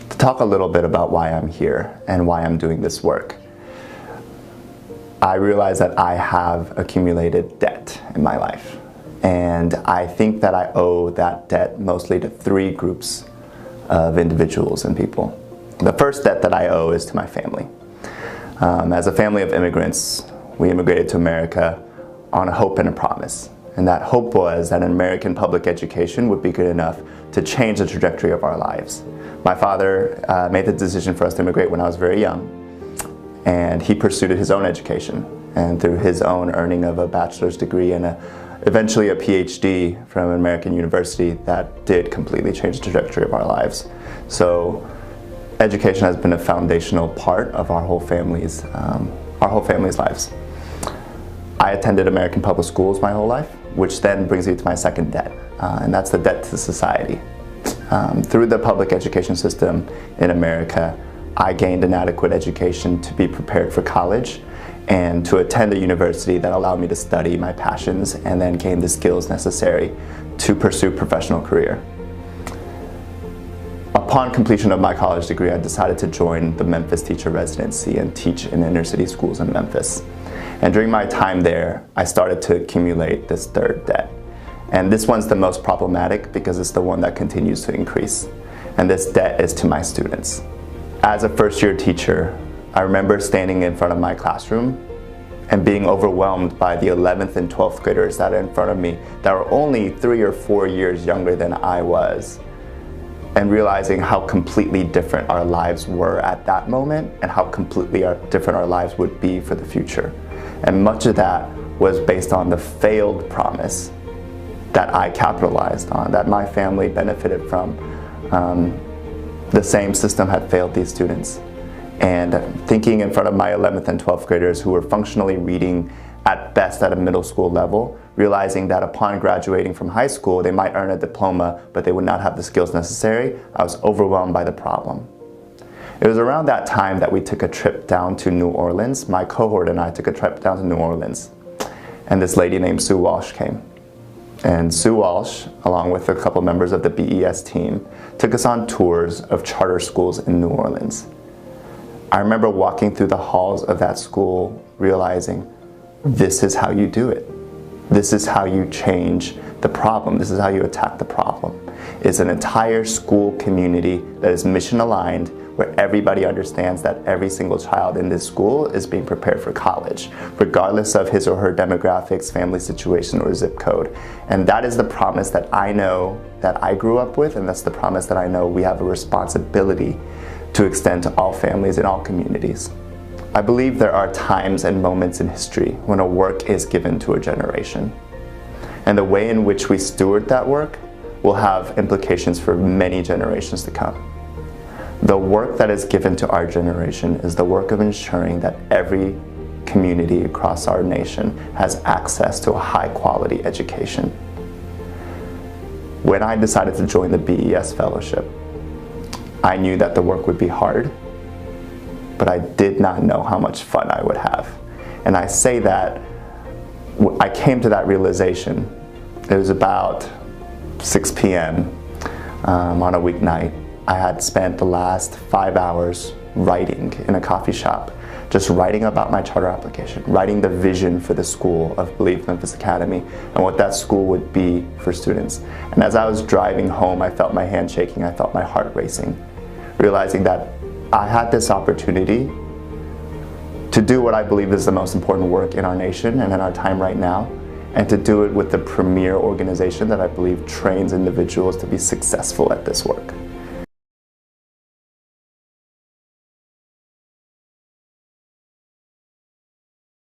To talk a little bit about why I'm here and why I'm doing this work, I realize that I have accumulated debt in my life. And I think that I owe that debt mostly to three groups of individuals and people. The first debt that I owe is to my family. As a family of immigrants, we immigrated to America on a hope and a promise. And that hope was that an American public education would be good enough to change the trajectory of our lives. My father made the decision for us to immigrate when I was very young, and he pursued his own education. And through his own earning of a bachelor's degree and eventually a PhD from an American university, that did completely change the trajectory of our lives. So education has been a foundational part of our whole family's lives. I attended American public schools my whole life, which then brings me to my second debt, and that's the debt to society. Through the public education system in America, I gained an adequate education to be prepared for college and to attend a university that allowed me to study my passions and then gain the skills necessary to pursue a professional career. Upon completion of my college degree, I decided to join the Memphis teacher residency and teach in inner city schools in Memphis. And during my time there, I started to accumulate this third debt. And this one's the most problematic because it's the one that continues to increase. And this debt is to my students. As a first-year teacher, I remember standing in front of my classroom and being overwhelmed by the 11th and 12th graders that are in front of me that were only 3 or 4 years younger than I was, and realizing how completely different our lives were at that moment and how completely different our lives would be for the future. And much of that was based on the failed promise that I capitalized on, that my family benefited from. The same system had failed these students. And thinking in front of my 11th and 12th graders who were functionally reading at best at a middle school level, realizing that upon graduating from high school, they might earn a diploma, but they would not have the skills necessary, I was overwhelmed by the problem. It was around that time that we took a trip down to New Orleans. My cohort and I took a trip down to New Orleans. And this lady named Sue Walsh came. And Sue Walsh, along with a couple members of the BES team, took us on tours of charter schools in New Orleans. I remember walking through the halls of that school realizing, this is how you do it. This is how you change the problem. This is how you attack the problem. It's an entire school community that is mission aligned, where everybody understands that every single child in this school is being prepared for college, regardless of his or her demographics, family situation, or zip code. And that is the promise that I know that I grew up with, and that's the promise that I know we have a responsibility to extend to all families and all communities. I believe there are times and moments in history when a work is given to a generation. And the way in which we steward that work will have implications for many generations to come. The work that is given to our generation is the work of ensuring that every community across our nation has access to a high-quality education. When I decided to join the BES Fellowship, I knew that the work would be hard, but I did not know how much fun I would have. And I say that, I came to that realization. It was about 6 p.m. On a weeknight. I had spent the last 5 hours writing in a coffee shop, just writing about my charter application, writing the vision for the school of Believe Memphis Academy and what that school would be for students. And as I was driving home, I felt my hand shaking, I felt my heart racing, realizing that I had this opportunity to do what I believe is the most important work in our nation and in our time right now, and to do it with the premier organization that I believe trains individuals to be successful at this work.